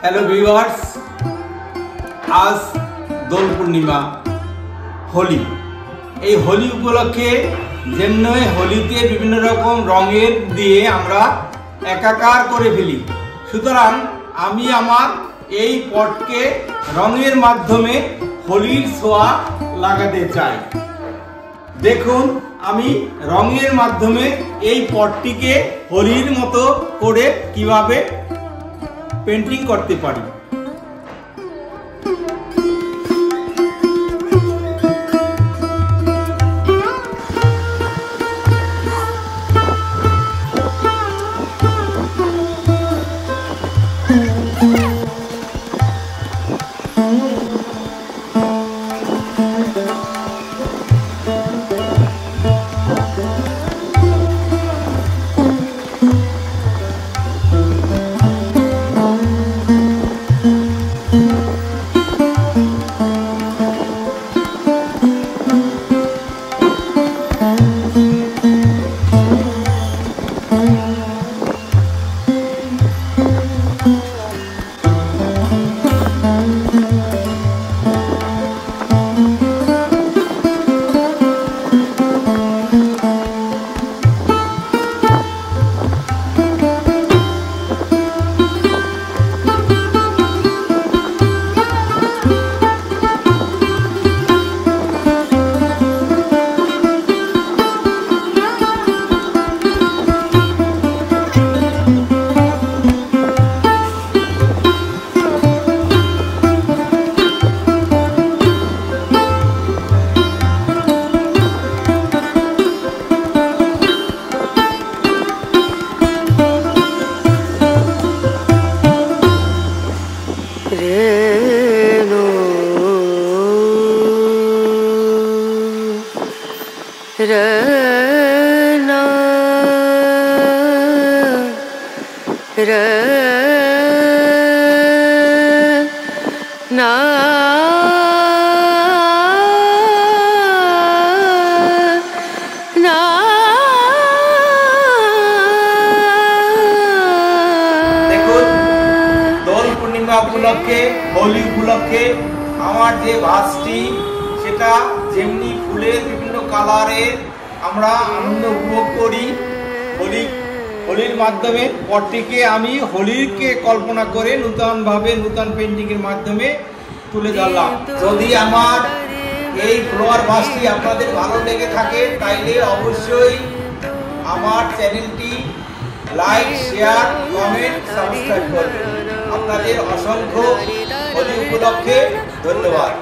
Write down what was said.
Hello viewers, আজ দোল পূর্ণিমা, হোলি। এই হোলি উপলক্ষে যেমনি হোলিতে বিভিন্ন রকম রঙের দিয়ে আমরা একাকার করে ফেলি, সুতরাং আমি আমার এই পটকে রঙের মাধ্যমে হোলির ছোঁয়া লাগাতে চাই। দেখুন আমি রঙের মাধ্যমে এই পটটিকে হোলির মতো করে কিভাবে পেন্টিং করতে পারি। উপলক্ষে হোলি উপলক্ষে আমার যে ভাসটি সেটা যেমনি ফুলের বিভিন্ন কালারের আমরা আনন্দ উপভোগ করি। হোলির মাধ্যমে পটটিকে আমি হোলিকে কল্পনা করে নূতন পেন্টিং এর মাধ্যমে তুলে ধরলাম। যদি আমার এই ফ্লোয়ার ভাসটি আপনাদের ভালো লেগে থাকে তাইলে অবশ্যই আমার চ্যানেলটি লাইক, শেয়ার, কমেন্ট, সাবস্ক্রাইব করবেন। আপনাদের অসংখ্য হোলি উপলক্ষে ধন্যবাদ।